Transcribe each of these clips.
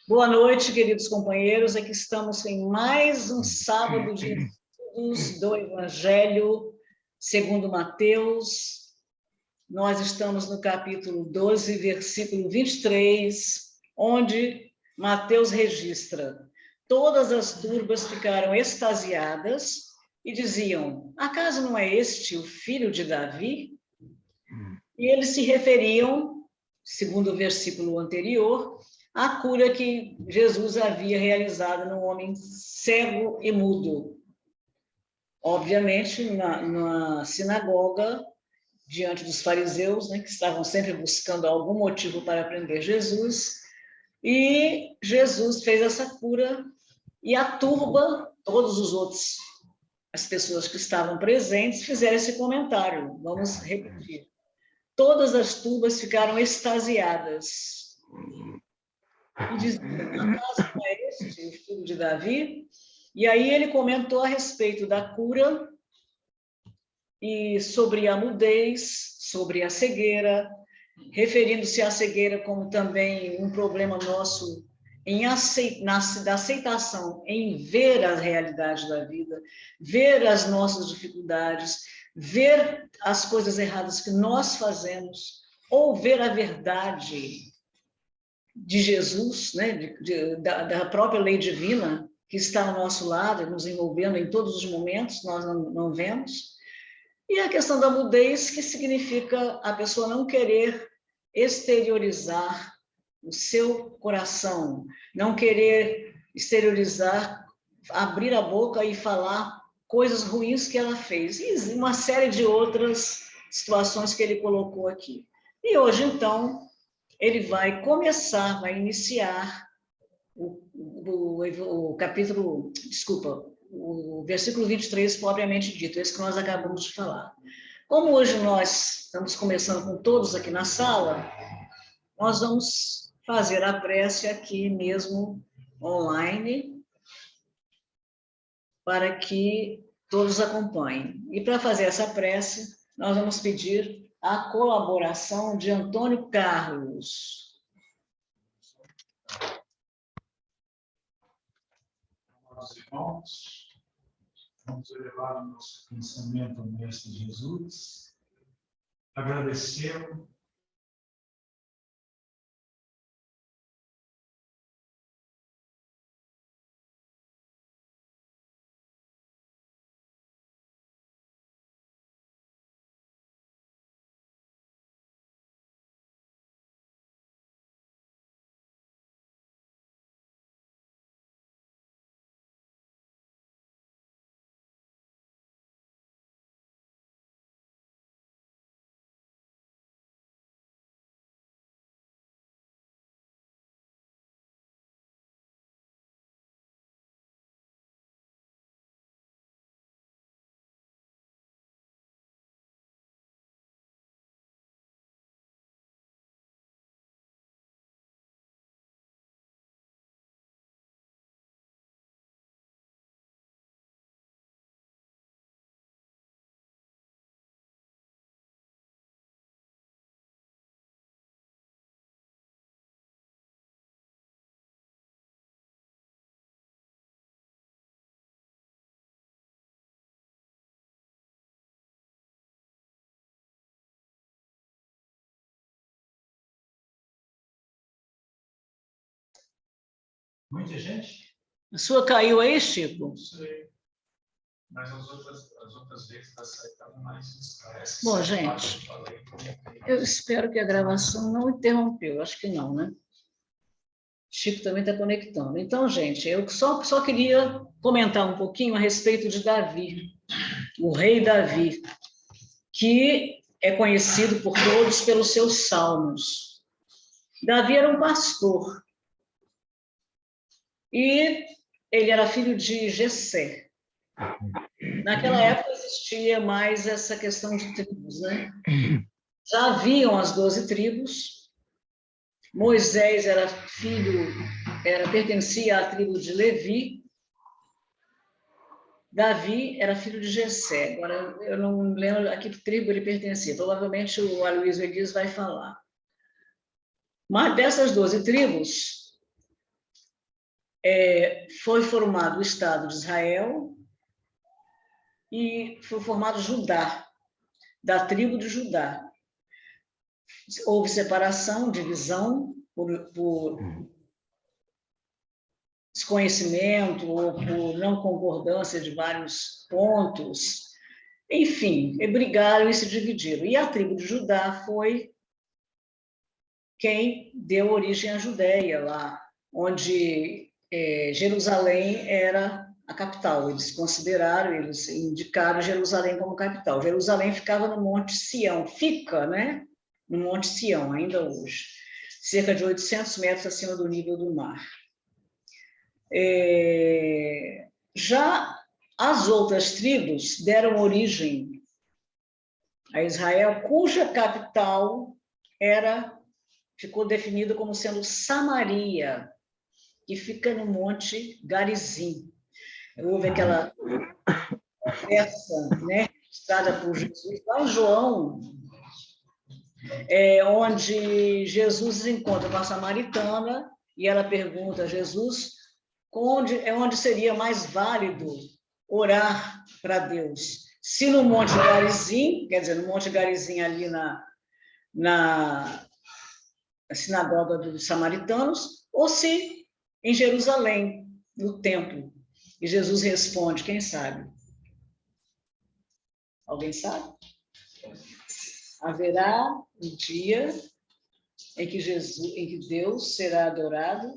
Boa noite, queridos companheiros. Aqui estamos em mais um sábado de estudos do Evangelho segundo Mateus. Nós estamos no capítulo 12, versículo 23, onde Mateus registra: todas as turbas ficaram extasiadas e diziam: acaso não é este o filho de Davi? E eles se referiam, segundo o versículo anterior, à cura que Jesus havia realizado no homem cego e mudo. Obviamente, na sinagoga, diante dos fariseus, né, que estavam sempre buscando algum motivo para prender Jesus, e Jesus fez essa cura, e a turba, todos os outros, as pessoas que estavam presentes, fizeram esse comentário. Vamos repetir. Todas as turbas ficaram extasiadas e diziam: acaso não é este o filho de Davi? E aí ele comentou a respeito da cura e sobre a mudez, sobre a cegueira, referindo-se à cegueira como também um problema nosso da aceitação, em ver a realidade da vida, ver as nossas dificuldades, ver as coisas erradas que nós fazemos, ou ver a verdade de Jesus, né, da própria lei divina, que está ao nosso lado, nos envolvendo em todos os momentos, nós não vemos. E a questão da mudez, que significa a pessoa não querer exteriorizar o seu coração, não querer exteriorizar, abrir a boca e falar coisas ruins que ela fez, e uma série de outras situações que ele colocou aqui. E hoje, então, ele vai iniciar o capítulo, desculpa, o versículo 23, propriamente dito, esse que nós acabamos de falar. Como hoje nós estamos começando com todos aqui na sala, nós vamos fazer a prece aqui mesmo, online, para que todos acompanhem. E para fazer essa prece, nós vamos pedir a colaboração de Antônio Carlos. Meus irmãos, vamos elevar o nosso pensamento ao Mestre Jesus, agradecê-lo muita gente. A sua caiu aí, Chico? Não sei. Mas as outras vezes estavam mais escassas. Bom, gente, eu espero que a gravação não interrompeu. Acho que não, né? Chico também está conectando. Então, gente, eu só queria comentar um pouquinho a respeito de Davi, o rei Davi, que é conhecido por todos pelos seus salmos. Davi era um pastor e ele era filho de Jessé. Naquela época existia mais essa questão de tribos, né? Já haviam as 12 tribos. Moisés pertencia à tribo de Levi. Davi era filho de Jessé. Agora, eu não lembro a que tribo ele pertencia. Provavelmente o Aloysio Elias vai falar. Mas dessas 12 tribos, foi formado o Estado de Israel e foi formado Judá, da tribo de Judá. Houve separação, divisão, por desconhecimento ou por não concordância de vários pontos. Enfim, brigaram e se dividiram. E a tribo de Judá foi quem deu origem à Judéia, lá onde Jerusalém era a capital. Eles consideraram, eles indicaram Jerusalém como capital. Jerusalém ficava no Monte Sião, fica, né? No Monte Sião, ainda hoje, cerca de 800 metros acima do nível do mar. Já as outras tribos deram origem a Israel, cuja capital ficou definida como sendo Samaria, que fica no Monte Garizim. Houve aquela conversa, né, registrada por Jesus, lá em João, onde Jesus se encontra com a samaritana e ela pergunta a Jesus onde seria mais válido orar para Deus. Se no Monte Garizim, quer dizer, no Monte Garizim ali na sinagoga dos samaritanos, ou se em Jerusalém, no templo. E Jesus responde, quem sabe? Alguém sabe? Haverá um dia em que Deus será adorado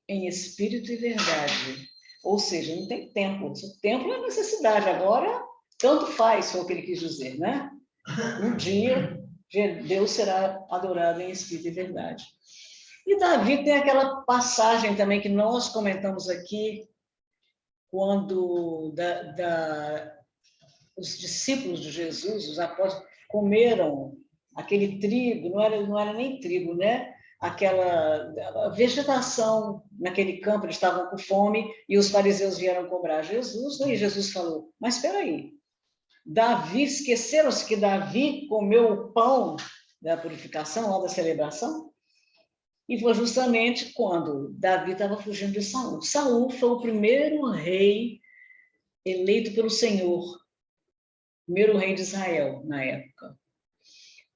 em espírito e verdade. Ou seja, não tem tempo. O templo é necessidade. Agora, tanto faz, foi o que ele quis dizer, né? Um dia, Deus será adorado em espírito e verdade. E Davi tem aquela passagem também que nós comentamos aqui, quando os discípulos de Jesus, os apóstolos, comeram aquele trigo, não era nem trigo, né? Aquela vegetação naquele campo, eles estavam com fome, e os fariseus vieram cobrar Jesus, né? E Jesus falou, mas espera aí, esqueceram-se que Davi comeu o pão da purificação, lá da celebração? E foi justamente quando Davi estava fugindo de Saul. Saul foi o primeiro rei eleito pelo Senhor, primeiro rei de Israel na época.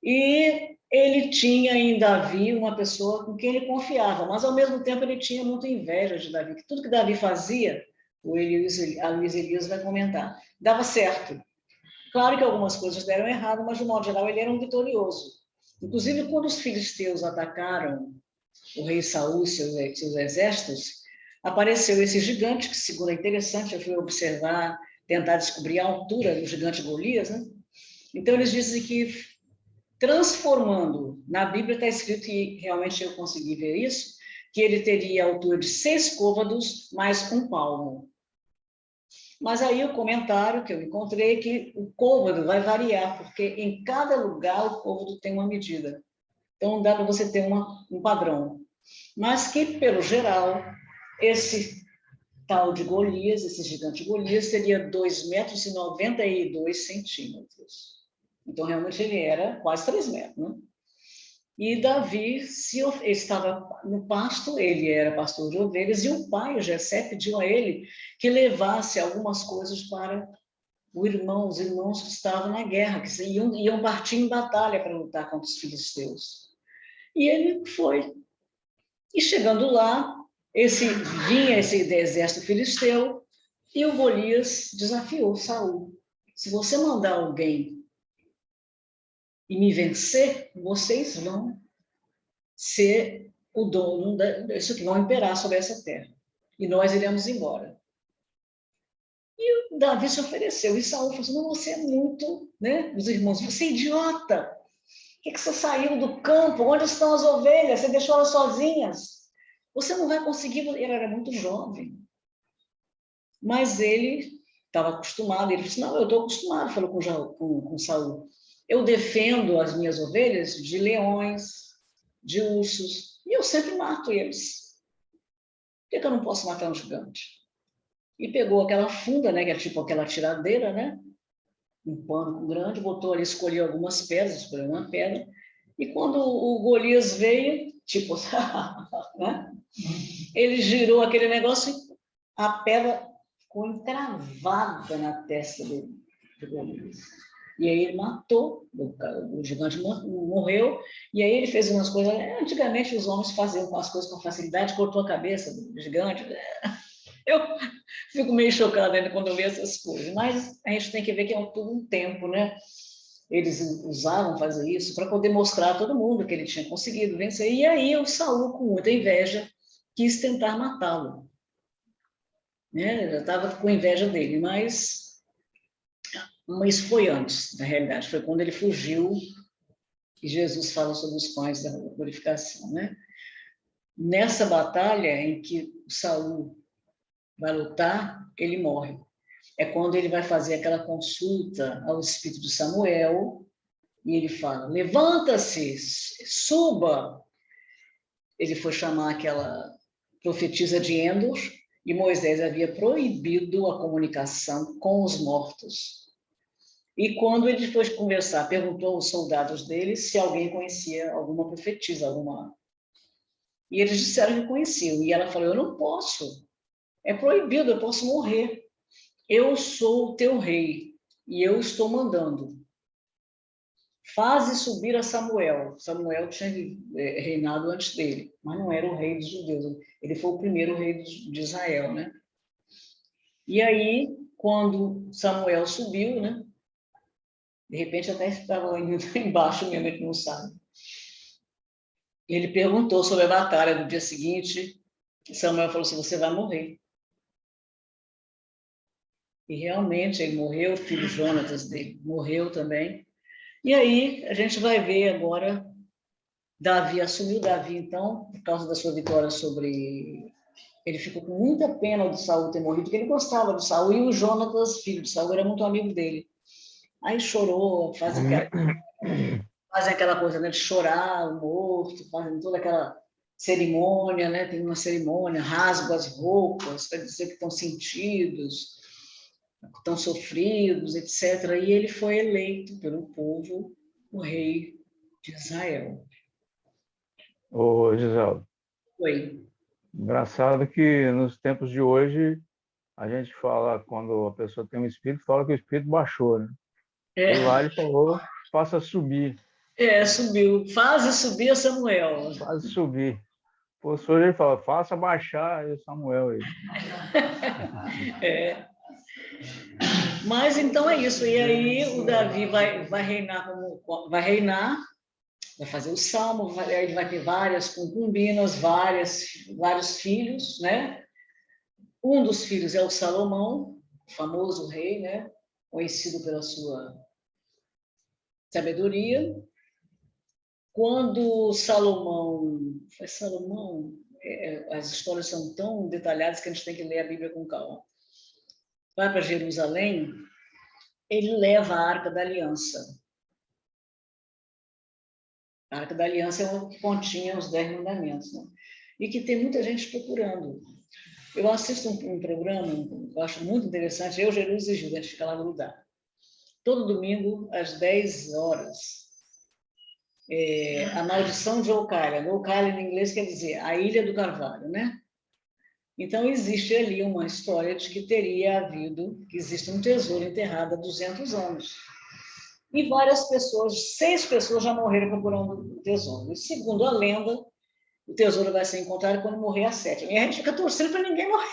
E ele tinha em Davi uma pessoa com quem ele confiava, mas ao mesmo tempo ele tinha muita inveja de Davi, que tudo que Davi fazia, a Luiz Elias vai comentar, dava certo. Claro que algumas coisas deram errado, mas de modo geral ele era um vitorioso. Inclusive quando os filisteus atacaram o rei Saul e seus exércitos, apareceu esse gigante, que segundo é interessante, eu fui observar, tentar descobrir a altura do gigante Golias, né? Então eles dizem que transformando, na Bíblia está escrito, e realmente eu consegui ver isso, que ele teria a altura de 6 côvados mais 1 palmo. Mas aí o comentário que eu encontrei é que o côvado vai variar, porque em cada lugar o côvado tem uma medida. Então, dá para você ter um padrão. Mas que, pelo geral, esse tal de Golias, esse gigante Golias, teria 2,92 metros. Então, realmente, ele era quase 3 metros. Né? E Davi estava no pasto, ele era pastor de ovelhas, e o pai, Jessé, pediu a ele que levasse algumas coisas para os irmãos que estavam na guerra, que iam partir em batalha para lutar contra os filisteus. E ele foi. E chegando lá, vinha esse exército filisteu, e o Golias desafiou Saul. Se você mandar alguém e me vencer, vocês vão ser o dono disso, que vão imperar sobre essa terra. E nós iremos embora. E o Davi se ofereceu. E Saul falou assim, não, você é muito, né? Os irmãos, você é idiota. Por que você saiu do campo? Onde estão as ovelhas? Você deixou elas sozinhas? Você não vai conseguir. Ele era muito jovem. Mas ele estava acostumado. Ele disse, não, eu estou acostumado, falou com Saul. Eu defendo as minhas ovelhas de leões, de ursos, e eu sempre mato eles. Por que eu não posso matar um gigante? E pegou aquela funda, né, que é tipo aquela tiradeira, né? Um pano grande, botou ali, escolheu algumas pedras, escolheu uma pedra, e quando o Golias veio, tipo, né? Ele girou aquele negócio e a pedra ficou encravada na testa dele. E aí ele matou, o gigante morreu, e aí ele fez umas coisas. Antigamente os homens faziam as coisas com facilidade, cortou a cabeça do gigante. Eu fico meio chocada ainda quando eu vejo essas coisas, mas a gente tem que ver que é todo um tempo, né? Eles usavam fazer isso para poder mostrar a todo mundo que ele tinha conseguido vencer. E aí o Saul, com muita inveja, quis tentar matá-lo. Né? Já estava com inveja dele, mas isso foi antes, na realidade. Foi quando ele fugiu que Jesus fala sobre os pães da purificação. Né? Nessa batalha em que o Saul vai lutar, ele morre. É quando ele vai fazer aquela consulta ao espírito de Samuel, e ele fala, levanta-se, suba. Ele foi chamar aquela profetisa de Endor, e Moisés havia proibido a comunicação com os mortos. E quando ele foi conversar, perguntou aos soldados dele se alguém conhecia alguma profetisa, alguma... E eles disseram que conheciam, e ela falou, eu não posso, é proibido, eu posso morrer. Eu sou o teu rei, e eu estou mandando. Faze subir a Samuel. Samuel tinha reinado antes dele, mas não era o rei dos judeus. Ele foi o primeiro rei de Israel, né? E aí, quando Samuel subiu, né? De repente até estava embaixo mesmo, ele não sabe. Ele perguntou sobre a batalha do dia seguinte, e Samuel falou assim, você vai morrer. E realmente ele morreu, o filho Jonatas dele morreu também. E aí a gente vai ver agora, Davi assumiu Davi, então, por causa da sua vitória sobre... Ele ficou com muita pena de Saul ter morrido, porque ele gostava de Saul, e o Jonatas, filho de Saul, era muito amigo dele. Aí chorou, fazem aquela coisa, né, de chorar o morto, fazem toda aquela cerimônia, né, tem uma cerimônia, rasgam as roupas para dizer que estão sentidos, estão sofridos, etc. E ele foi eleito pelo povo o rei de Israel. Ô, Gisela, Foi. engraçado que nos tempos de hoje a gente fala, quando a pessoa tem um espírito, fala que o espírito baixou, né? E lá ele falou, faça subir. Subiu. Faze subir a Samuel. Faça subir. Pô, hoje ele fala, faça baixar o Samuel aí. Mas então é isso. E aí o Davi vai reinar, vai fazer o salmo, ele vai ter várias concubinas, vários filhos, né? Um dos filhos é o Salomão, o famoso rei, né? Conhecido pela sua sabedoria. Quando Salomão... Foi Salomão? As histórias são tão detalhadas que a gente tem que ler a Bíblia com calma. Vai para Jerusalém, ele leva a Arca da Aliança. A Arca da Aliança é o que continha os 10 mandamentos, né? E que tem muita gente procurando. Eu assisto um programa, eu acho muito interessante, eu, Jesus e Gil, a gente fica lá grudado. Todo domingo, às 10 horas, a maldição de Ocalha. Ocalha, em inglês, quer dizer a Ilha do Carvalho, né? Então, existe ali uma história de que teria havido, que existe um tesouro enterrado há 200 anos. E várias pessoas, 6 pessoas já morreram procurando o tesouro. E, segundo a lenda, o tesouro vai ser encontrado quando morrer a 7ª. E a gente fica torcendo para ninguém morrer.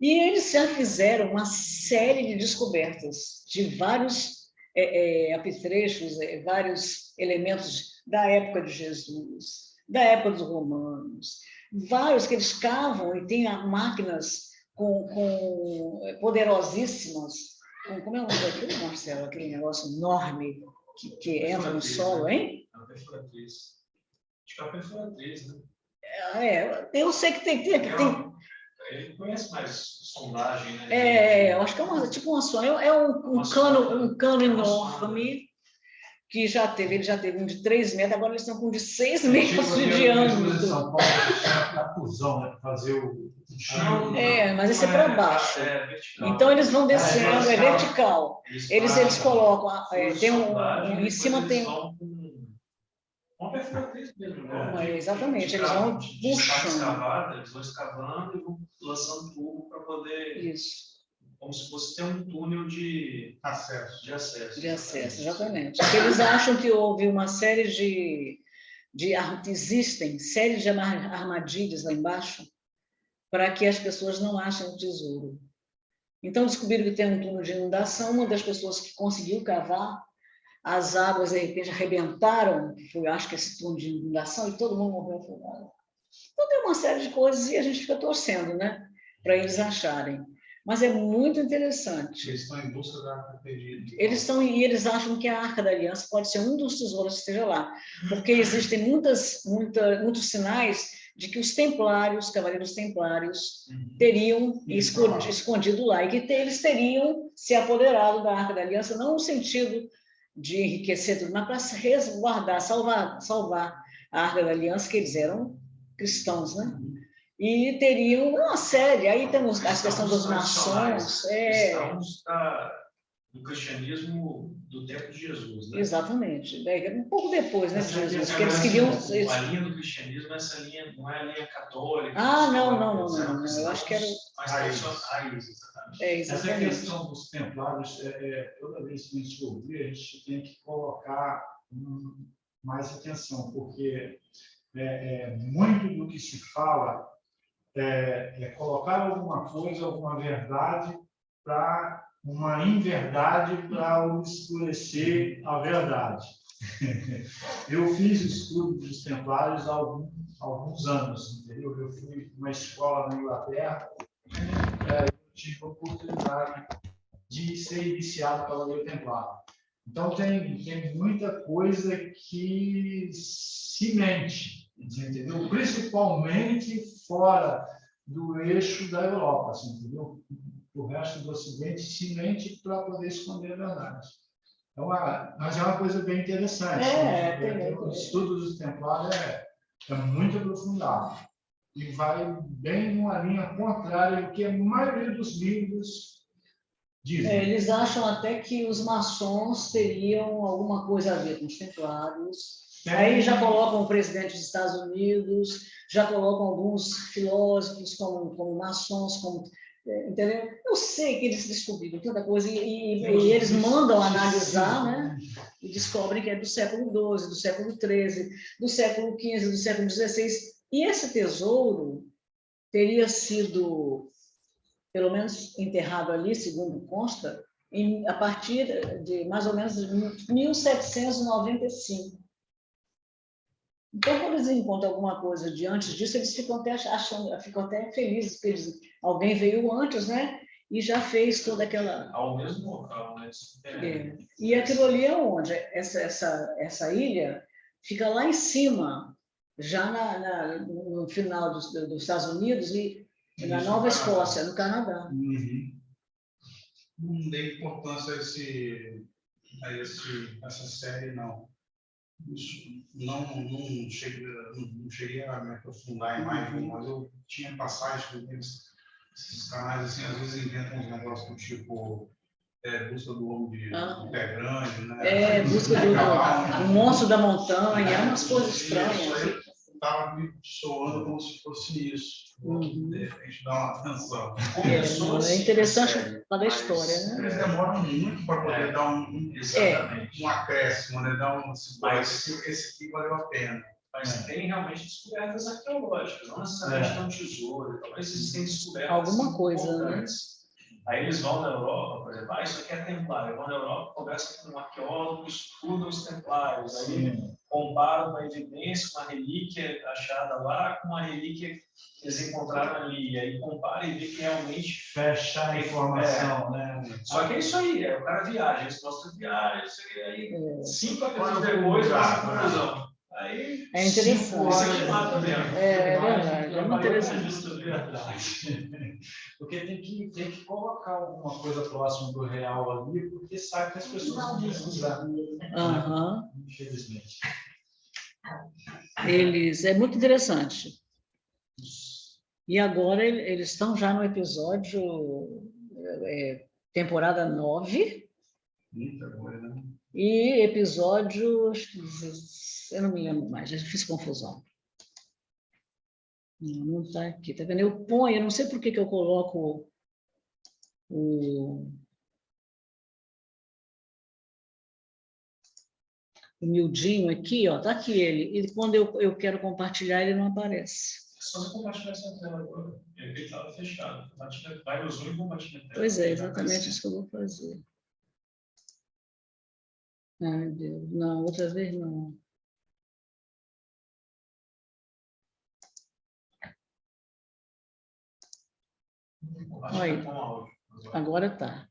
E eles já fizeram uma série de descobertas de vários apetrechos, vários elementos da época de Jesus, da época dos romanos, vários que eles cavam e têm máquinas poderosíssimas. Como é o nome daquilo, Marcelo? Aquele negócio enorme que entra no solo, hein? A perfuratriz. Acho que é a perfuratriz, né? Eu sei que tem. Ele conhece mais sondagem, né? Eu acho que é tipo uma sonda. É um cano enorme que ele já teve um de 3 metros, agora eles estão com um de 6 metros de diâmetro. São Paulo, a fusão, né? Fazer o chão. Mas esse é para baixo. Então eles vão descendo, é vertical. Eles colocam, tem em cima tem Uma perfuratriz mesmo, né? Exatamente, eles vão puxando. Eles vão escavando e vão lançando tubo para poder... Isso. Como se fosse ter um túnel de acesso. De acesso, exatamente. Porque eles acham que houve uma série existem séries de armadilhas lá embaixo para que as pessoas não achem o tesouro. Então, descobriram que tem um túnel de inundação. Uma das pessoas que conseguiu cavar, as águas, de repente, arrebentaram, foi, acho que esse túnel de inundação, e todo mundo morreu afogado. Então, tem uma série de coisas e a gente fica torcendo, né, para eles acharem. Mas é muito interessante. Eles estão em busca da Arca Perdida. Eles acham que a Arca da Aliança pode ser um dos tesouros que esteja lá, porque existem muitos sinais de que os templários, cavaleiros templários, teriam escondido lá, e que eles teriam se apoderado da Arca da Aliança, não no sentido de enriquecer tudo, mas para resguardar, salvar a Arca da Aliança, que eles eram cristãos, né? E teriam uma série, aí temos a questão dos maçons. Cristãos do cristianismo do tempo de Jesus, né? Exatamente. Um pouco depois, né, de Jesus, porque eles queriam... A linha do cristianismo, essa linha não é a linha católica. Não. Eu acho que era... Raiz, exatamente. Exatamente. Essa questão dos templários, toda vez que a gente ouvir, a gente tem que colocar mais atenção, porque muito do que se fala colocar alguma coisa, alguma verdade para uma inverdade para obscurecer a verdade. Eu fiz estudo dos templários há alguns anos, entendeu? Eu fui para uma escola na Inglaterra, eu tive a oportunidade de ser iniciado pela Cavaleiro Templário. Então, tem muita coisa que se mente, entendeu? Principalmente fora do eixo da Europa, assim, entendeu? O resto do Ocidente se mente para poder esconder a verdade. Então, mas é uma coisa bem interessante. O estudo dos templários é muito aprofundado e vai bem numa linha contrária do que a maioria dos livros dizem. Eles acham até que os maçons teriam alguma coisa a ver com os templários. Aí já colocam o presidente dos Estados Unidos, já colocam alguns filósofos como maçons, entendeu? Eu sei que eles descobriram tanta coisa e eles mandam analisar, né? E descobrem que é do século XII, do século XIII, do século XV, do século XVI. E esse tesouro teria sido, pelo menos, enterrado ali, segundo consta, a partir de mais ou menos 1795. Então, quando eles encontram alguma coisa de antes disso, eles ficam até felizes, porque alguém veio antes, né? E já fez toda aquela... Ao mesmo local, né? E aquilo ali é onde? Essa ilha fica lá em cima, já no final dos Estados Unidos e na Nova Escócia, no Canadá. Não dei importância a essa série, não. Isso, não cheguei a me aprofundar em mais, mas eu tinha passagens com esses canais, assim, às vezes inventam uns negócios do tipo busca do homem de pé grande, né? Busca do monstro da montanha, umas coisas estranhas. Estava me soando como se fosse isso. De repente dá uma atenção. É interessante falar da história, né? Eles demoram muito para poder dar um acréscimo, né? Dar mas esse aqui valeu a pena. Mas tem realmente descobertas arqueológicas, não necessariamente um tesouro. Talvez existem descobertas alguma coisa, né? Aí eles vão na Europa, por exemplo, isso aqui é templário. Vão na Europa, conversam com um arqueólogo, estudam os templários. Aí comparam uma evidência, uma relíquia achada lá com uma relíquia que eles encontraram ali. Aí comparam e vê que realmente fecha a informação, né? Só que é isso aí, o cara viaja, eles mostram viagem, aí 5 anos depois vai a conclusão. Aí, é interessante. É verdade, é muito interessante. Porque tem que colocar alguma coisa próxima do real ali, porque sabe que as pessoas vão precisar. Infelizmente. É muito interessante. E agora eles estão já no episódio temporada 9. Muita coisa, né? E episódio Eu não me lembro mais, já fiz confusão. Não está aqui, tá vendo? Eu ponho, eu não sei por que eu coloco o miudinho aqui, ó, tá aqui ele. E quando eu quero compartilhar, ele não aparece. Só não compartilhar essa tela agora. Ele estava fechado. Vai no Zoom e compartilha a tela. Pois é, exatamente isso que eu vou fazer. Ai, Deus. Não, outra vez não. Aí. Agora tá.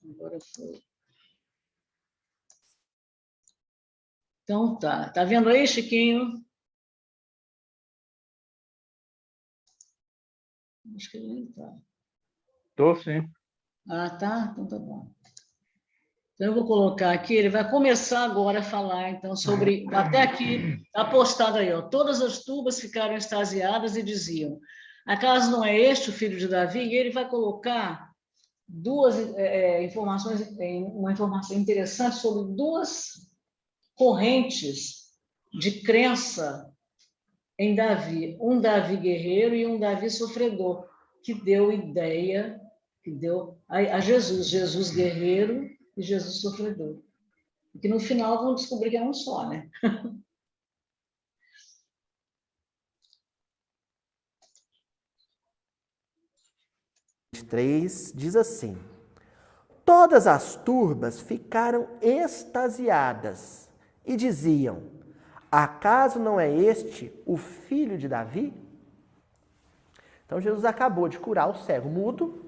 Agora foi. Então tá. Tá vendo aí, Chiquinho? Acho que ele nem tá. Tô sim. Ah, tá? Então tá bom. Então eu vou colocar aqui, ele vai começar agora a falar, então, sobre... Até aqui, está postado aí, ó. Todas as turbas ficaram extasiadas e diziam: acaso não é este o filho de Davi? E ele vai colocar duas informações, uma informação interessante sobre duas correntes de crença em Davi. Um Davi guerreiro e um Davi sofredor, que deu ideia, que deu a Jesus. Jesus guerreiro e Jesus sofredor. E que no final vão descobrir que é um só, né? 3 diz assim: todas as turbas ficaram extasiadas e diziam: acaso não é este o filho de Davi? Então Jesus acabou de curar o cego mudo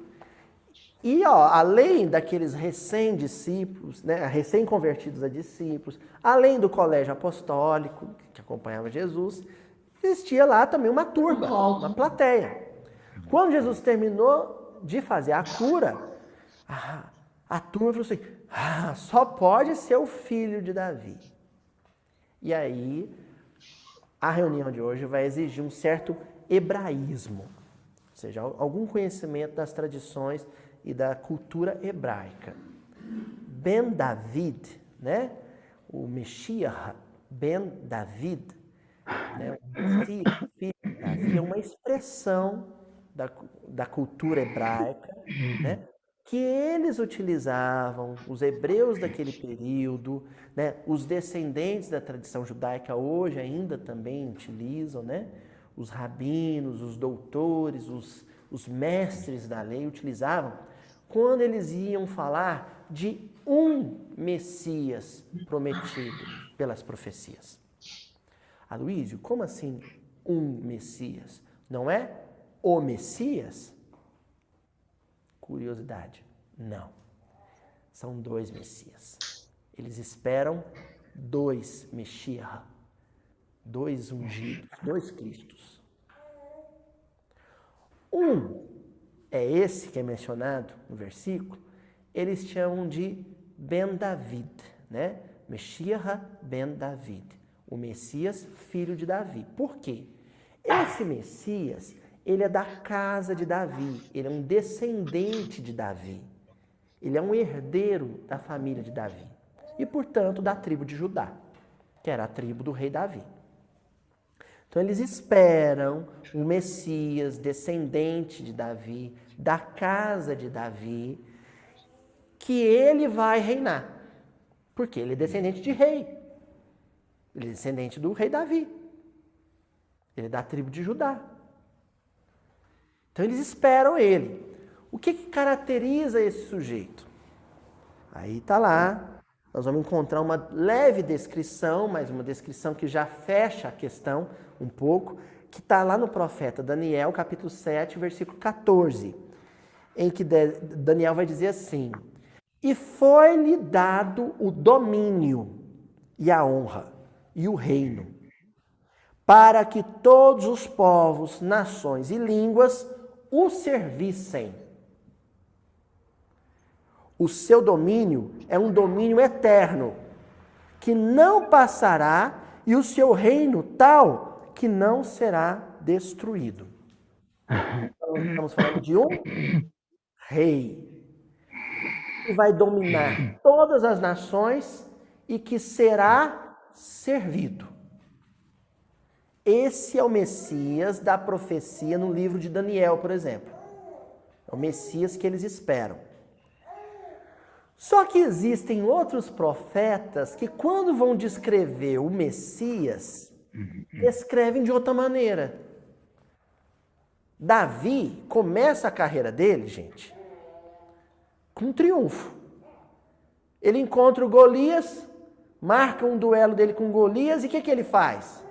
e, além daqueles recém-discípulos, né, recém-convertidos a discípulos, além do colégio apostólico que acompanhava Jesus, existia lá também uma turba, uma plateia. Quando Jesus terminou de fazer a cura, a turma falou assim: só pode ser o filho de Davi. E aí, a reunião de hoje vai exigir um certo hebraísmo, ou seja, algum conhecimento das tradições e da cultura hebraica. Ben David, né? O Meshiach Ben David, né? O filho de Davi é uma expressão da cultura hebraica, né? Que eles utilizavam, os hebreus daquele período, né? Os descendentes da tradição judaica hoje ainda também utilizam, né? Os rabinos, os doutores, os mestres da lei utilizavam quando eles iam falar de um Messias prometido pelas profecias. Aloísio, como assim um Messias? Não é o Messias? Curiosidade. Não. São dois Messias. Eles esperam dois Meshiach, dois ungidos, dois Cristos. Um é esse que é mencionado no versículo, eles chamam de Ben David, né? Meshiach Ben David, o Messias filho de Davi. Por quê? Esse Messias, ele é da casa de Davi, ele é um descendente de Davi, ele é um herdeiro da família de Davi e, portanto, da tribo de Judá, que era a tribo do rei Davi. Então, eles esperam um Messias descendente de Davi, da casa de Davi, que ele vai reinar. Porque ele é descendente de rei. Ele é descendente do rei Davi. Ele é da tribo de Judá. Então, eles esperam ele. O que caracteriza esse sujeito? Aí está lá. Nós vamos encontrar uma leve descrição, mas uma descrição que já fecha a questão um pouco, que está lá no profeta Daniel, capítulo 7, versículo 14, em que Daniel vai dizer assim: e foi-lhe dado o domínio e a honra e o reino, para que todos os povos, nações e línguas o servissem. O seu domínio é um domínio eterno, que não passará, e o seu reino tal que não será destruído. Então, estamos falando de um rei que vai dominar todas as nações e que será servido. Esse é o Messias da profecia no livro de Daniel, por exemplo. É o Messias que eles esperam. Só que existem outros profetas que, quando vão descrever o Messias, descrevem de outra maneira. Davi começa a carreira dele, gente, com um triunfo. Ele encontra o Golias, marca um duelo dele com Golias, e o que ele faz?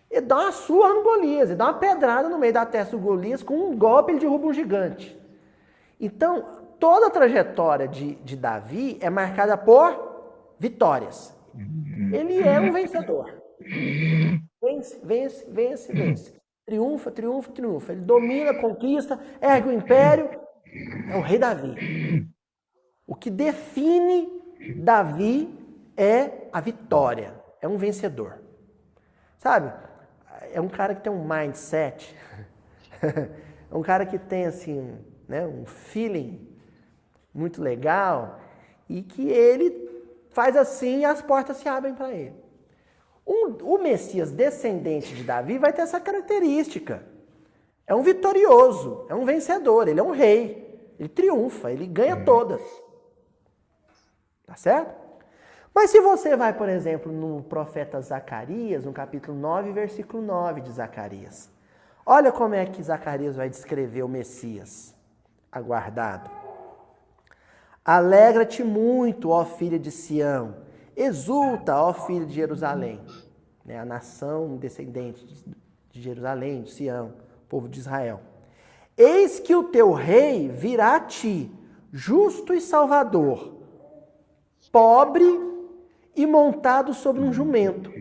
Ele dá uma surra no Golias, ele dá uma pedrada no meio da testa do Golias, com um golpe ele derruba um gigante. Então, toda a trajetória de Davi é marcada por vitórias. Ele é um vencedor. Vence, vence, vence, vence. Triunfa, triunfa, triunfa. Ele domina, conquista, ergue o império. É o rei Davi. O que define Davi é a vitória. É um vencedor. Sabe? É um cara que tem um mindset. É um cara que tem, assim, né, um feeling muito legal, e que ele faz assim e as portas se abrem para ele. O Messias descendente de Davi vai ter essa característica. É um vitorioso, é um vencedor, ele é um rei, ele triunfa, ele ganha todas. Tá certo? Mas se você vai, por exemplo, no profeta Zacarias, no capítulo 9, versículo 9 de Zacarias. Olha como é que Zacarias vai descrever o Messias aguardado. Alegra-te muito, ó filha de Sião. Exulta, ó filha de Jerusalém. A nação descendente de Jerusalém, de Sião, povo de Israel. Eis que o teu rei virá a ti, justo e salvador, pobre e montado sobre um jumento,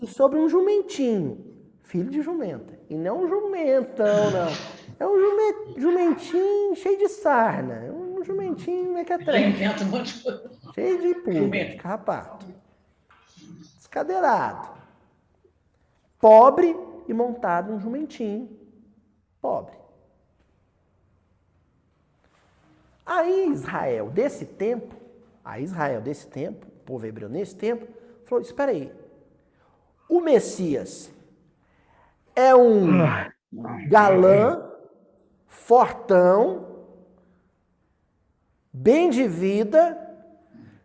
e sobre um jumentinho, filho de jumenta. E não um jumentão, não. É um jumentinho cheio de sarna. É um jumentinho mequetrefe. Cheio de pulga, de carrapato. Descadeirado. Pobre e montado num jumentinho. Pobre. Aí Israel desse tempo, o povo hebreu nesse tempo, falou, espera aí. O Messias é um galã, fortão, bem de vida,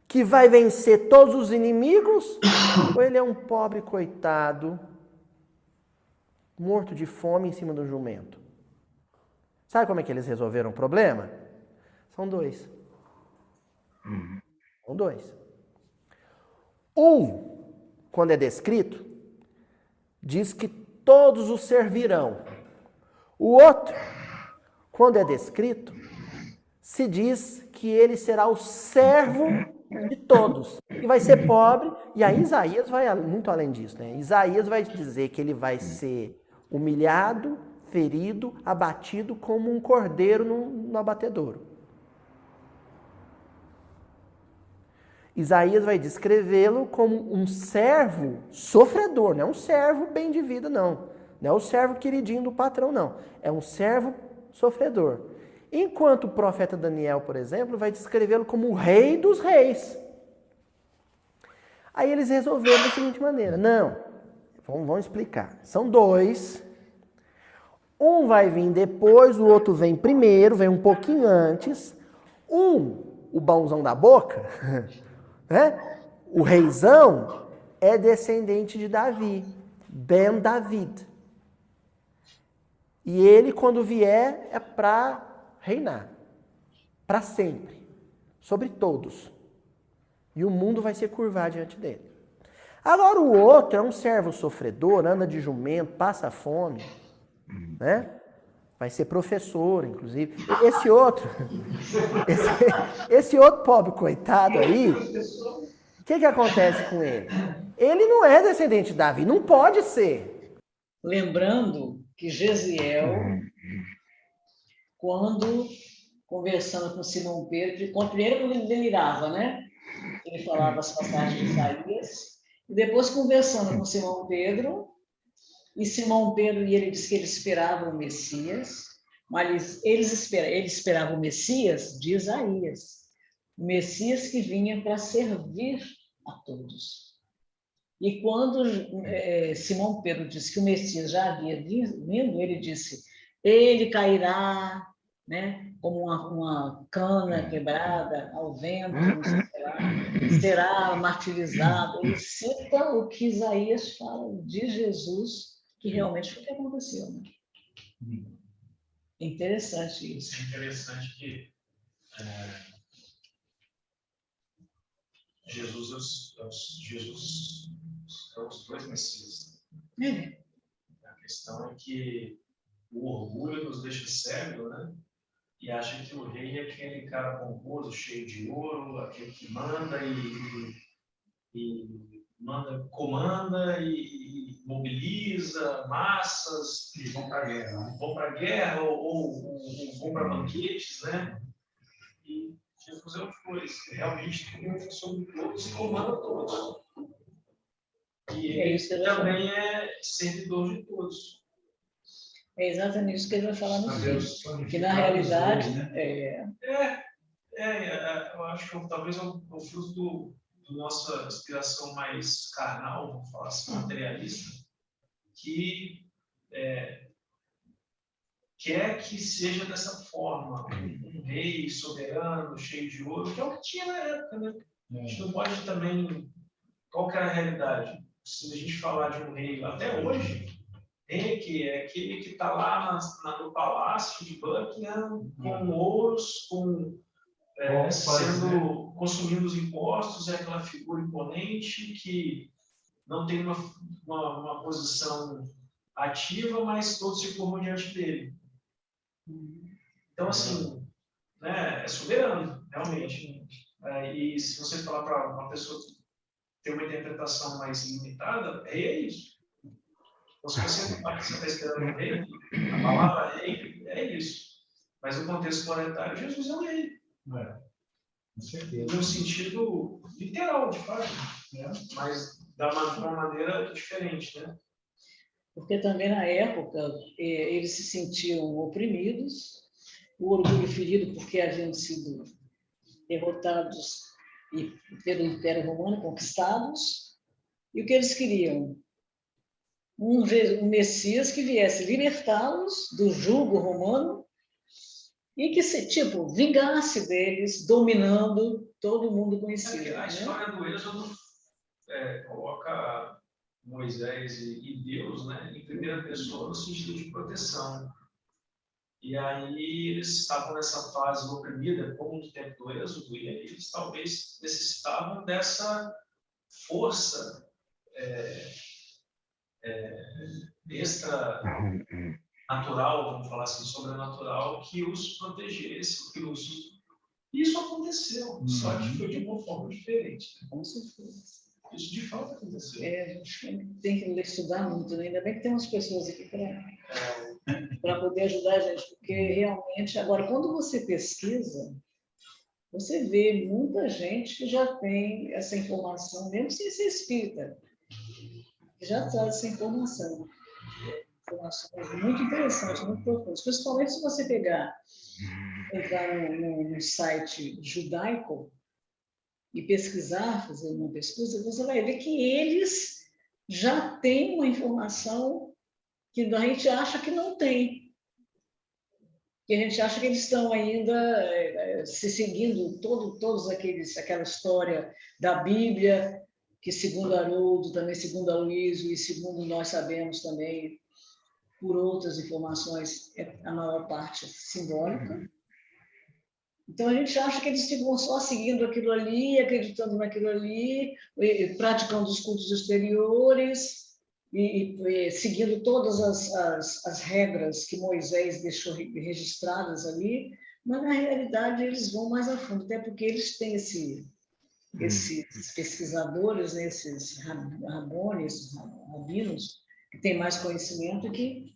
que vai vencer todos os inimigos, ou ele é um pobre coitado, morto de fome em cima do jumento? Sabe como é que eles resolveram o problema? São dois. São dois. Um, quando é descrito, diz que todos o servirão. O outro, quando é descrito, se diz que ele será o servo de todos. E vai ser pobre. E aí Isaías vai muito além disso, né? Isaías vai dizer que ele vai ser humilhado, ferido, abatido como um cordeiro no abatedouro. Isaías vai descrevê-lo como um servo sofredor, não é um servo bem de vida, não. Não é o servo queridinho do patrão, não. É um servo sofredor. Enquanto o profeta Daniel, por exemplo, vai descrevê-lo como o rei dos reis. Aí eles resolveram da seguinte maneira. Não, vamos explicar. São dois. Um vai vir depois, o outro vem primeiro, vem um pouquinho antes. O bonzão da boca, né? O reizão, é descendente de Davi. Ben David. E ele, quando vier, é para reinar. Para sempre. Sobre todos. E o mundo vai se curvar diante dele. Agora o outro é um servo sofredor, anda de jumento, passa fome, né? Vai ser professor, inclusive. Esse outro pobre coitado aí, o que acontece com ele? Ele não é descendente de Davi, não pode ser. Lembrando que Gesiel, quando conversando com Simão Pedro, primeiro ele delirava, né? Ele falava as passagens de Isaías, e depois conversando com Simão Pedro, e ele disse que ele esperava o Messias, mas ele esperava o Messias de Isaías, o Messias que vinha para servir a todos. E quando Simão Pedro disse que o Messias já havia vindo, ele disse, ele cairá, né, como uma cana quebrada ao vento, não sei lá, será martirizado. Ele cita o que Isaías fala de Jesus, que realmente foi o que aconteceu. Né? É interessante isso. É interessante que Jesus são os dois Messias. A questão é que o orgulho nos deixa cego, né? E acha que o rei é aquele cara pomposo, cheio de ouro, aquele que manda comanda e mobiliza massas E vão para a guerra, né? Vão para a guerra ou vão para banquetes, né? E Jesus é os dois, realmente triunfa sobre todos e comanda todos. E ele também é servidor de todos. É exatamente isso que ele vai falar no filme. Que na realidade. Eu acho que talvez é o fruto da nossa inspiração mais carnal, vamos falar assim, materialista, que quer que seja dessa forma, um rei soberano, cheio de ouro, que é o que tinha na época, né? A gente não pode também. Qual que é a realidade? Se a gente falar de um rei até hoje, rei é aquele que está lá no palácio de Buckingham, com ouros, consumindo os impostos, é aquela figura imponente que não tem uma posição ativa, mas todos se curvam diante dele. Então, assim, né, é soberano, realmente. E se você falar para uma pessoa ter uma interpretação mais limitada, rei é isso. Então, se você está esperando um rei, a palavra rei é isso. Mas no contexto planetário, Jesus é um rei. Com certeza. No sentido literal, de fato. Né? Mas de uma maneira diferente. Né? Porque também na época eles se sentiam oprimidos, o orgulho ferido porque haviam sido derrotados pelo Império Romano, conquistados, e o que eles queriam? Um Messias que viesse libertá-los do jugo romano e que, vingasse deles, dominando todo mundo conhecido. A história do Êxodo coloca Moisés e Deus, né, em primeira pessoa no sentido de proteção. E aí eles estavam nessa fase oprimida, como no tempo do Êxodo, e aí eles talvez necessitavam dessa força extra natural, vamos falar assim, sobrenatural, que os protegesse, E isso aconteceu, só que foi de uma forma diferente. Com certeza. Isso de fato aconteceu. A gente tem que estudar muito, né? Ainda bem que tem umas pessoas aqui para poder ajudar a gente, porque realmente, agora, quando você pesquisa, você vê muita gente que já tem essa informação, mesmo sem ser espírita, que já traz essa informação. Informações muito interessantes, muito profundas. Principalmente se você entrar no site judaico e pesquisar, fazer uma pesquisa, você vai ver que eles já têm uma informação que a gente acha que não tem. Que a gente acha que eles estão ainda se seguindo aquela história da Bíblia, que segundo Haroldo, também segundo Aloysio, e segundo nós sabemos também, por outras informações, a maior parte simbólica. Então, a gente acha que eles ficam só seguindo aquilo ali, acreditando naquilo ali, praticando os cultos exteriores, e seguindo todas as regras que Moisés deixou registradas ali, mas, na realidade, eles vão mais a fundo, até porque eles têm esses pesquisadores, né, esses rabinos, que têm mais conhecimento e que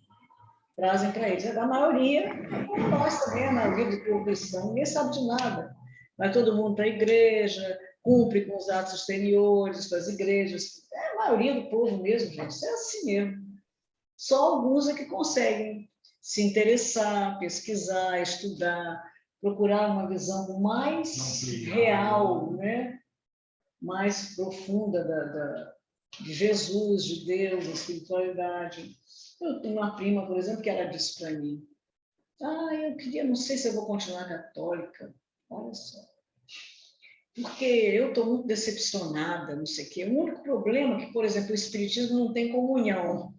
trazem para eles. A maioria, como nós também, a maioria do povo cristão, ninguém sabe de nada. Vai todo mundo para a igreja, cumpre com os atos exteriores das igrejas. É a maioria do povo mesmo, gente. É assim mesmo. Só alguns é que conseguem se interessar, pesquisar, estudar, procurar uma visão mais real, né? Mais profunda de Jesus, de Deus, da espiritualidade. Eu tenho uma prima, por exemplo, que ela disse para mim, eu queria, não sei se eu vou continuar católica, olha só, porque eu estou muito decepcionada, não sei o quê. O único problema é que, por exemplo, o espiritismo não tem comunhão.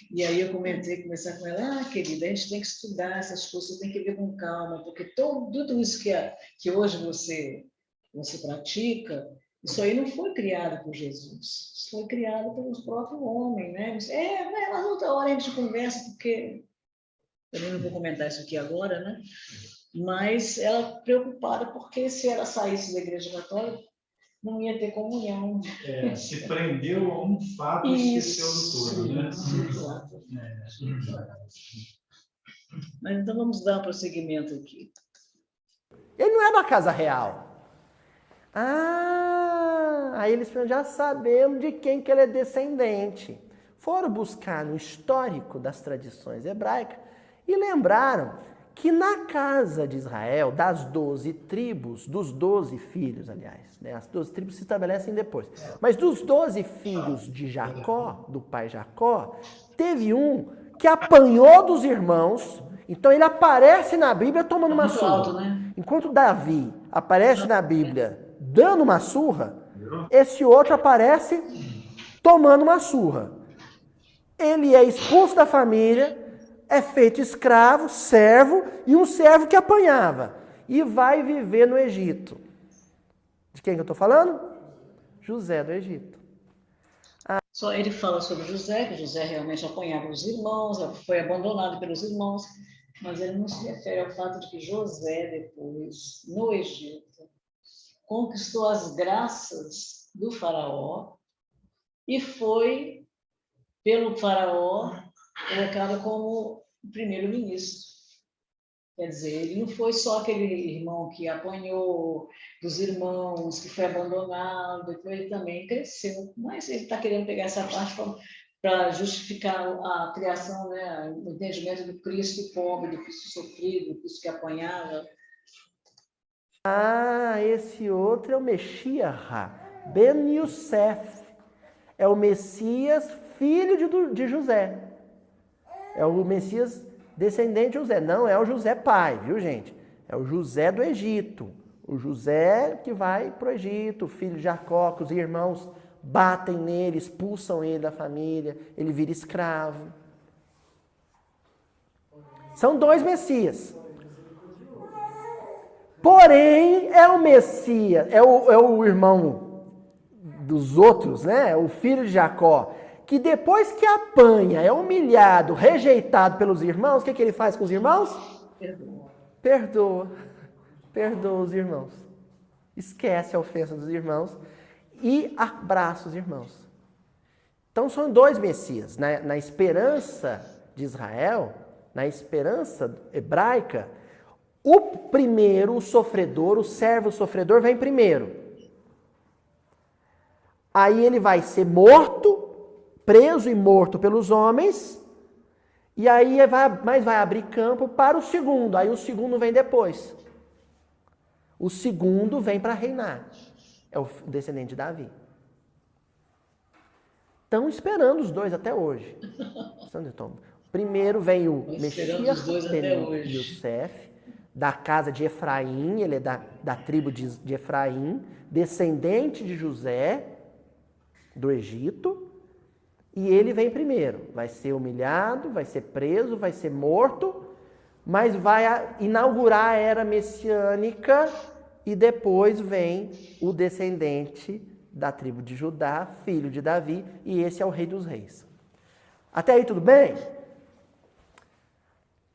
E aí eu comecei com ela, querida, a gente tem que estudar essas coisas, você tem que ver com calma, porque tudo isso que hoje você pratica, isso aí não foi criado por Jesus, isso foi criado pelos próprios homens, né? Mas outra hora a gente conversa, porque também não vou comentar isso aqui agora, né? Mas ela preocupada, porque se ela saísse da Igreja Católica, não ia ter comunhão. Se prendeu a um fato e esqueceu do todo, né? Exato. Mas então vamos dar um prosseguimento aqui. Ele não é da casa real. Aí eles já sabemos de quem que ele é descendente. Foram buscar no histórico das tradições hebraicas e lembraram que na casa de Israel, das 12 tribos, dos 12 filhos, aliás, né? As 12 tribos se estabelecem depois, mas dos 12 filhos de Jacó, do pai Jacó, teve um que apanhou dos irmãos, então ele aparece na Bíblia tomando uma surra. Alto, né? Enquanto Davi aparece na Bíblia dando uma surra, esse outro aparece tomando uma surra. Ele é expulso da família, é feito escravo, servo, e um servo que apanhava. E vai viver no Egito. De quem que eu estou falando? José do Egito. Só ele fala sobre José, que José realmente apanhava os irmãos, foi abandonado pelos irmãos, mas ele não se refere ao fato de que José, depois, no Egito, conquistou as graças do faraó e foi, pelo faraó, colocado como primeiro-ministro. Quer dizer, ele não foi só aquele irmão que apanhou dos irmãos, que foi abandonado, então ele também cresceu. Mas ele está querendo pegar essa parte para justificar a criação, né, o entendimento do Cristo pobre, do Cristo sofrido, do Cristo que apanhava. Esse outro é o Messias, Ben Yosef. É o Messias, filho de José. É o Messias descendente de José. Não é o José pai, viu, gente? É o José do Egito. O José que vai para o Egito, filho de Jacó, que os irmãos batem nele, expulsam ele da família, ele vira escravo. São dois Messias. Porém, é o Messias, é o irmão dos outros, né? O filho de Jacó, que depois que apanha, é humilhado, rejeitado pelos irmãos, o que ele faz com os irmãos? Perdoa os irmãos. Esquece a ofensa dos irmãos e abraça os irmãos. Então são dois Messias. Na esperança de Israel, na esperança hebraica, o primeiro, o sofredor, o servo sofredor, vem primeiro. Aí ele vai ser morto, preso e morto pelos homens, e aí vai abrir campo para o segundo. Aí o segundo vem depois. O segundo vem para reinar. É o descendente de Davi. Estão esperando os dois até hoje. Primeiro vem o Messias Ben Yosef, da casa de Efraim, ele é da tribo de Efraim, descendente de José, do Egito, e ele vem primeiro. Vai ser humilhado, vai ser preso, vai ser morto, mas vai inaugurar a era messiânica, e depois vem o descendente da tribo de Judá, filho de Davi, e esse é o Rei dos Reis. Até aí tudo bem?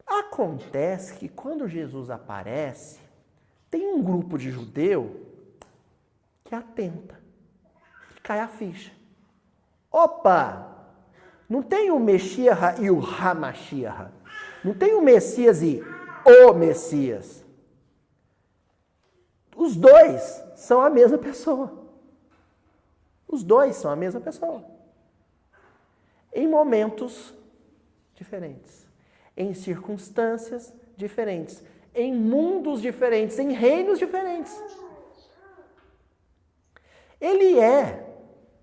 Acontece que quando Jesus aparece, tem um grupo de judeu que atenta, que cai a ficha. Opa! Não tem o Messias e o Hamashiach. Não tem o Messias e o Messias. Os dois são a mesma pessoa. Os dois são a mesma pessoa. Em momentos diferentes. Em circunstâncias diferentes, em mundos diferentes, em reinos diferentes.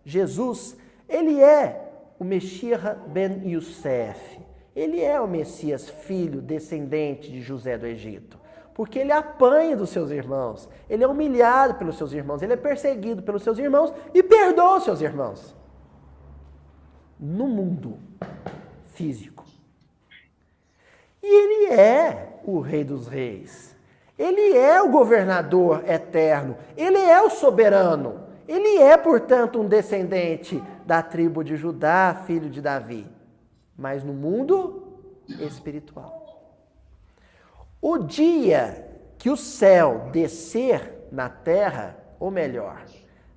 Jesus, ele é o Messias ben Yosef. Ele é o Messias, filho, descendente de José do Egito. Porque ele apanha dos seus irmãos, ele é humilhado pelos seus irmãos, ele é perseguido pelos seus irmãos e perdoa os seus irmãos. No mundo físico. E ele é o Rei dos Reis. Ele é o governador eterno. Ele é o soberano. Ele é, portanto, um descendente da tribo de Judá, filho de Davi. Mas no mundo espiritual. O dia que o céu descer na terra, ou melhor,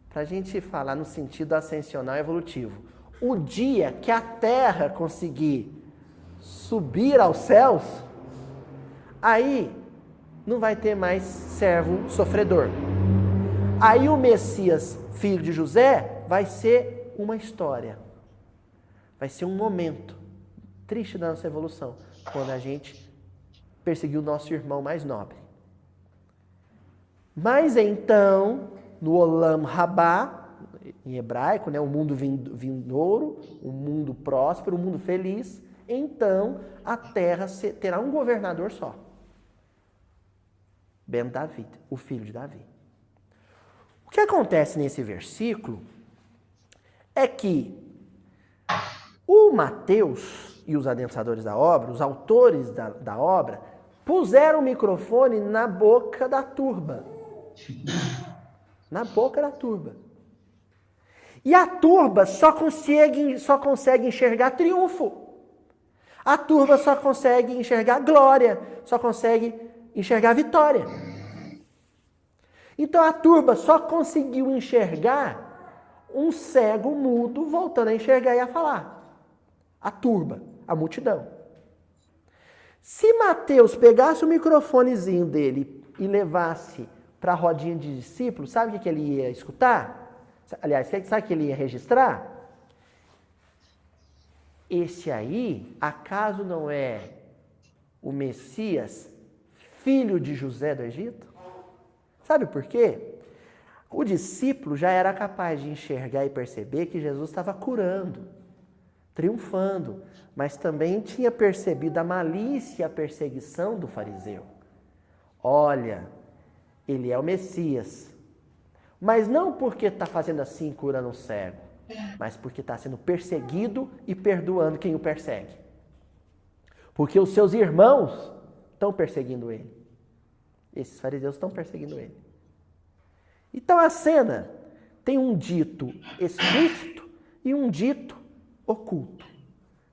para a gente falar no sentido ascensional evolutivo, o dia que a terra conseguir subir aos céus, aí não vai ter mais servo sofredor. Aí o Messias, filho de José, vai ser uma história. Vai ser um momento triste da nossa evolução, quando a gente perseguiu o nosso irmão mais nobre. Mas então, no Olam Rabá, em hebraico, né, o mundo vindouro, o mundo próspero, o mundo feliz, então a terra terá um governador só. Ben David, o filho de Davi. O que acontece nesse versículo é que o Mateus e os adensadores da obra, os autores da obra, puseram o microfone na boca da turba. Na boca da turba. E a turba só consegue enxergar triunfo. A turba só consegue enxergar glória, só consegue enxergar vitória. Então a turba só conseguiu enxergar um cego mudo voltando a enxergar e a falar. A turba, a multidão. Se Mateus pegasse o microfonezinho dele e levasse para a rodinha de discípulos, sabe o que ele ia escutar? Aliás, sabe o que ele ia registrar? Esse aí, acaso não é o Messias, filho de José do Egito? Sabe por quê? O discípulo já era capaz de enxergar e perceber que Jesus estava curando, triunfando, mas também tinha percebido a malícia e a perseguição do fariseu. Olha, ele é o Messias, mas não porque está fazendo assim, curando um cego, mas porque está sendo perseguido e perdoando quem o persegue. Porque os seus irmãos estão perseguindo ele. Esses fariseus estão perseguindo ele. Então a cena tem um dito explícito e um dito oculto.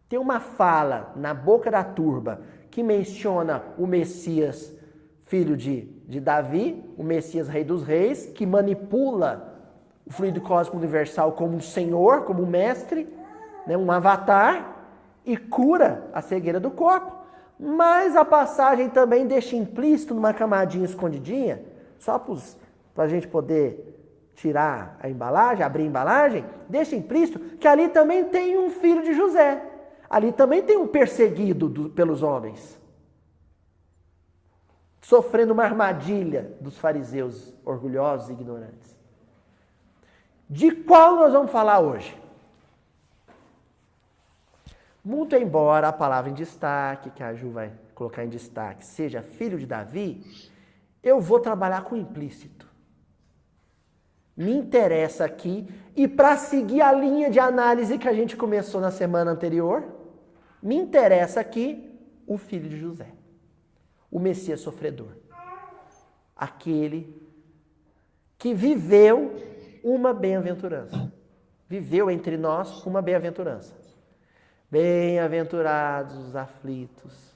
Tem uma fala na boca da turba que menciona o Messias, filho de Davi, o Messias Rei dos Reis, que manipula o fluido cósmico universal como um senhor, como um mestre, né, um avatar, e cura a cegueira do corpo. Mas a passagem também deixa implícito numa camadinha escondidinha, só para a gente poder tirar a embalagem, abrir a embalagem, deixa implícito que ali também tem um filho de José. Ali também tem um perseguido pelos homens, sofrendo uma armadilha dos fariseus orgulhosos e ignorantes. De qual nós vamos falar hoje? Muito embora a palavra em destaque, que a Ju vai colocar em destaque, seja filho de Davi, eu vou trabalhar com o implícito. Me interessa aqui, e para seguir a linha de análise que a gente começou na semana anterior, me interessa aqui o filho de José, o Messias sofredor. Aquele que viveu uma bem-aventurança. Viveu entre nós uma bem-aventurança. Bem-aventurados os aflitos,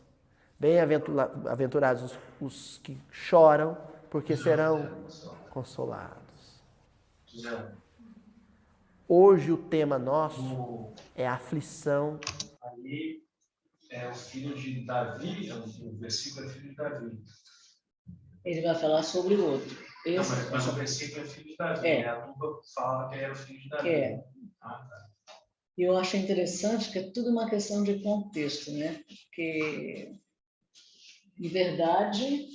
bem-aventurados os que choram, porque serão consolados. Hoje o tema nosso é a aflição. Ali é o filho de Davi, o versículo é filho de Davi. Ele vai falar sobre o outro. Mas o versículo é filho de Davi, a turba fala que era o filho de Davi. Tá. E eu acho interessante que é tudo uma questão de contexto, né? Porque, em verdade,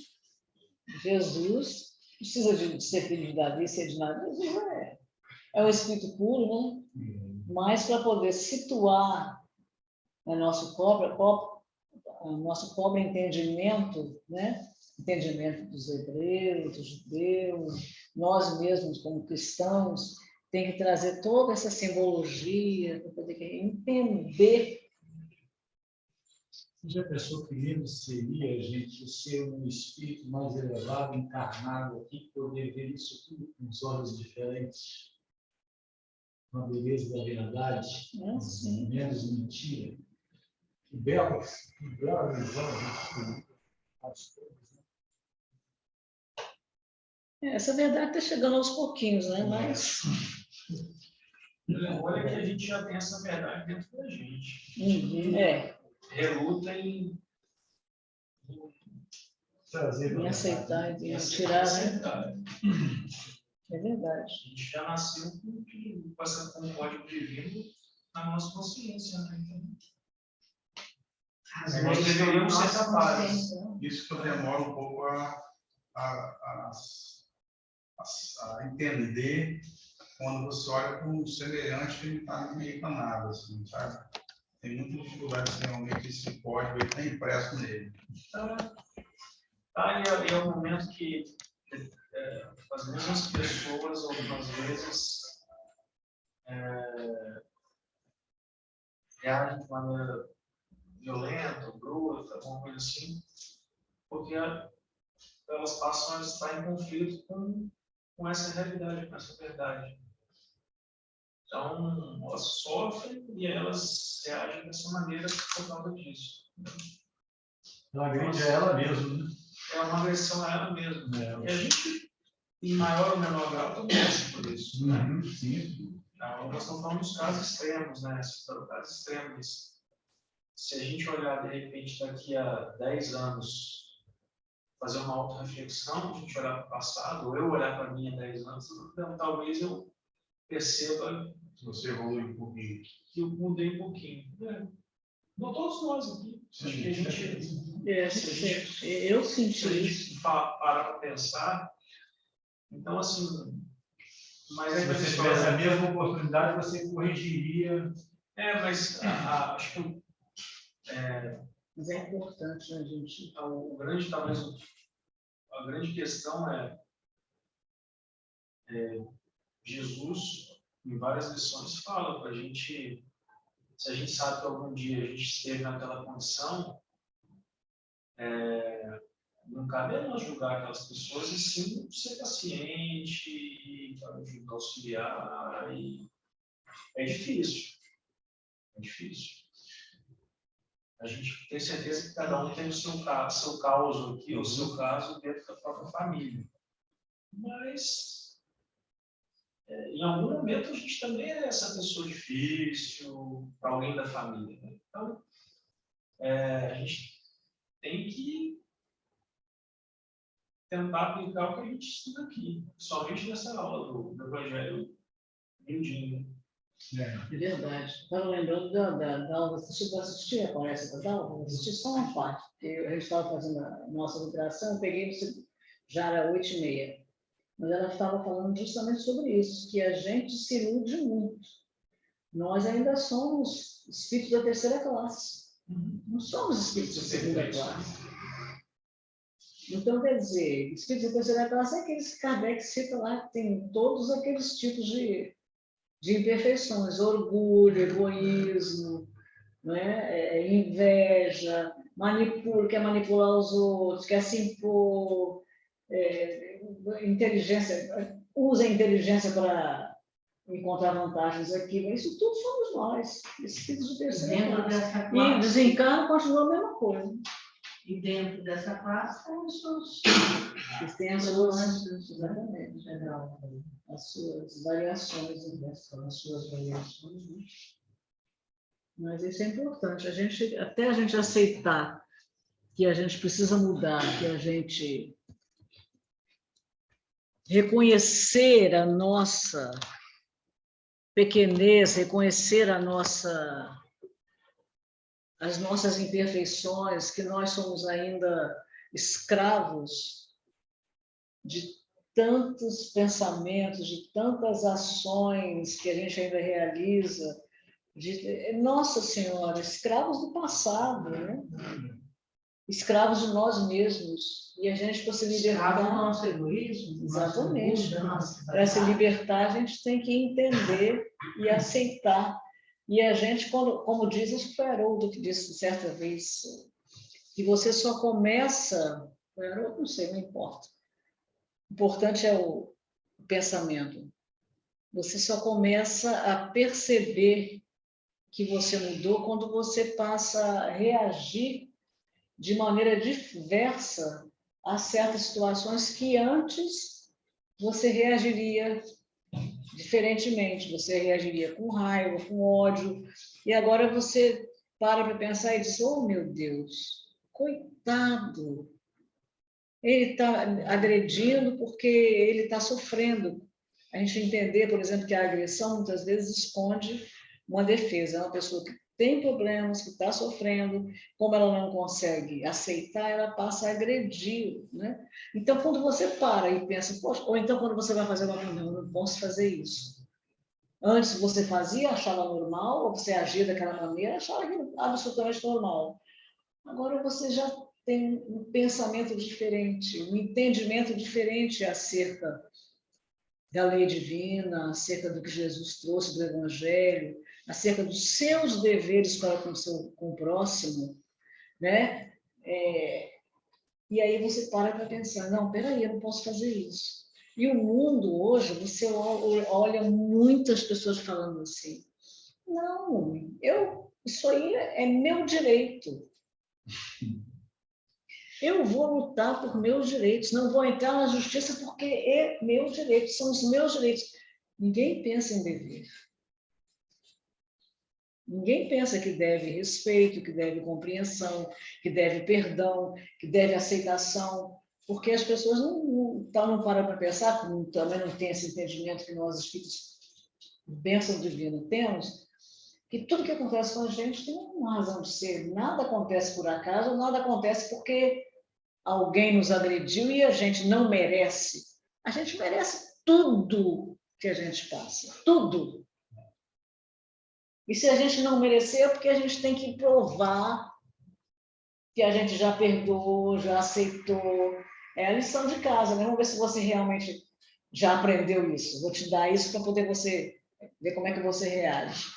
Jesus precisa de ser filho de Davi, ser de Davi, Jesus é. é o espírito puro, né? Mas para poder situar o nosso pobre entendimento, né? Entendimento dos hebreus, dos judeus, nós mesmos como cristãos, tem que trazer toda essa simbologia para poder entender. Já pensou que lindo seria a gente ser um espírito mais elevado, encarnado aqui, poder ver isso tudo com os olhos diferentes, com a beleza da verdade, menos mentira? Que bela visão a gente faz todos, né? Essa verdade está chegando aos pouquinhos, né? Mas... Olha que a gente já tem essa verdade dentro da gente. Reluta em aceitar, em tirar, né? É verdade. A gente já nasceu com um código divino na nossa consciência, né? Nós deveríamos ser capazes. Isso que eu demoro um pouco a entender quando você olha para um semelhante que não está meio nada, assim, sabe? Tem muita dificuldade de realmente esse código está impresso nele. E é o momento que as mesmas pessoas, algumas vezes, reagem de maneira violenta, bruta, alguma coisa assim, porque elas passam a estar em conflito com essa realidade, com essa verdade. Então, elas sofrem e elas reagem dessa maneira por causa disso. Ela agride a ela mesma, né? É uma agressão a ela mesma. E a gente, em maior ou menor grau, também passa por isso. Né? Sim. Então, nós estamos falando dos casos extremos, né? Casos extremos. Se a gente olhar, de repente, daqui a 10 anos, fazer uma auto-reflexão, a gente olhar para o passado, ou eu olhar para mim há 10 anos, então, talvez eu perceba que você evolui um pouquinho. Que eu mudei um pouquinho. Não todos nós aqui. Acho que a gente... eu senti isso. Parar para pensar. Então, assim... Mas se você tivesse a mesma oportunidade, você corrigiria. Mas acho que... Mas é importante a gente... A grande questão Jesus, em várias lições, fala para a gente, se a gente sabe que algum dia a gente esteve naquela condição, não cabe a nós julgar aquelas pessoas, e sim ser paciente, auxiliar. É difícil. É difícil. A gente tem certeza que cada um tem o seu caos aqui, o seu caso dentro da própria família. Mas, em algum momento, a gente também é essa pessoa difícil para alguém da família. Né? Então, a gente tem que tentar aplicar o que a gente estuda aqui, somente nessa aula do Evangelho miudinho. É verdade. Estava lembrando da aula, você chegou a assistir a palestra da aula? Assisti só uma parte, porque a gente estava fazendo a nossa liberação, eu peguei, já era 8h30. Mas ela estava falando justamente sobre isso, que a gente se ilude muito. Nós ainda somos espíritos da terceira classe. Não somos espíritos da segunda classe. Então, quer dizer, espíritos da terceira classe é aqueles que Kardec cita lá, que tem todos aqueles tipos de imperfeições, orgulho, egoísmo, né? Inveja, quer manipular os outros, quer se impor, inteligência, usa a inteligência para encontrar vantagens aqui, mas isso tudo somos nós, espíritos de terceira classe. E desencarno continua a mesma coisa. E dentro dessa classe tem os seus... Tem as suas, exatamente, as suas variações, as suas variações. Né? Mas isso é importante, até a gente aceitar que a gente precisa mudar, que a gente reconhecer a nossa pequenez, reconhecer as nossas imperfeições, que nós somos ainda escravos de tantos pensamentos, de tantas ações que a gente ainda realiza, Nossa Senhora, escravos do passado, né? Escravos de nós mesmos. E a gente, para se libertar... Escravo do nosso egoísmo. Exatamente. Para se libertar, a gente tem que entender e aceitar. E a gente, como diz, acho que foi Haroldo que disse certa vez, que você só começa... Foi Haroldo? Não sei, não importa. O importante é o pensamento. Você só começa a perceber que você mudou quando você passa a reagir de maneira diversa a certas situações que antes você reagiria diferentemente. Você reagiria com raiva, com ódio, e agora você para pensar e diz: oh, meu Deus, coitado, ele está agredindo porque ele está sofrendo. A gente entender, por exemplo, que a agressão muitas vezes esconde uma defesa. É uma pessoa que tem problemas, que está sofrendo, como ela não consegue aceitar, ela passa a agredir, né? Então, quando você para e pensa, poxa, ou então quando você vai fazer uma reunião, eu não posso fazer isso. Antes você fazia, achava normal, ou você agia daquela maneira, achava absolutamente normal. Agora você já tem um pensamento diferente, um entendimento diferente acerca da lei divina, acerca do que Jesus trouxe do Evangelho, acerca dos seus deveres para com o próximo, né? E aí você para pensar, não, peraí, eu não posso fazer isso. E o mundo hoje, você olha muitas pessoas falando assim, não, isso aí é meu direito. Eu vou lutar por meus direitos, não vou entrar na justiça porque é meu direito, são os meus direitos. Ninguém pensa em dever. Ninguém pensa que deve respeito, que deve compreensão, que deve perdão, que deve aceitação, porque as pessoas não param para pensar, também não tem esse entendimento que nós, espíritos, bênção divina, temos, que tudo que acontece com a gente tem uma razão de ser. Nada acontece por acaso, nada acontece porque alguém nos agrediu e a gente não merece. A gente merece tudo que a gente passa, tudo. E se a gente não merecer, é porque a gente tem que provar que a gente já perdoou, já aceitou. É a lição de casa, né? Vamos ver se você realmente já aprendeu isso. Vou te dar isso para poder você ver como é que você reage.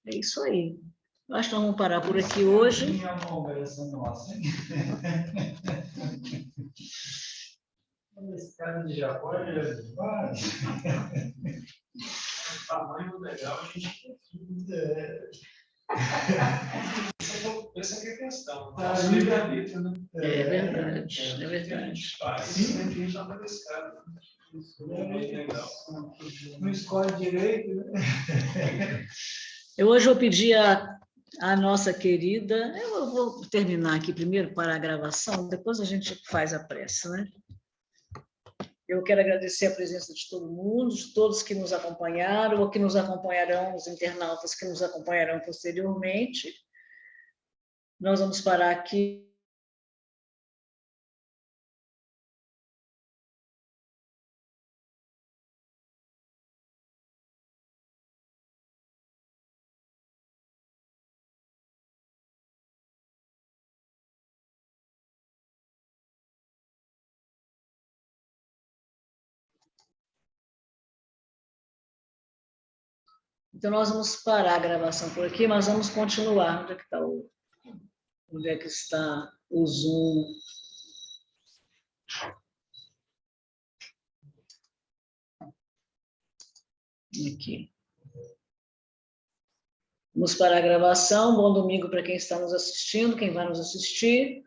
É isso aí. Eu acho que nós vamos parar por aqui hoje. Minha conversa nossa, hein? Esse cara de Japão é demais. O tamanho legal, a gente essa que é a questão. Tá, livre-arbítrio, né? É verdade, é O que a verdade. gente faz, depende da pescada. É bem legal. Não escolhe direito, né? Eu hoje vou pedir a nossa querida... Eu vou terminar aqui primeiro para a gravação, depois a gente faz a pressa, né? Eu quero agradecer a presença de todo mundo, de todos que nos acompanharam, ou que nos acompanharão, os internautas que nos acompanharão posteriormente. Nós vamos parar aqui. Então, nós vamos parar a gravação por aqui, mas vamos continuar. Onde é que está o Zoom? Aqui. Vamos parar a gravação. Bom domingo para quem está nos assistindo, quem vai nos assistir.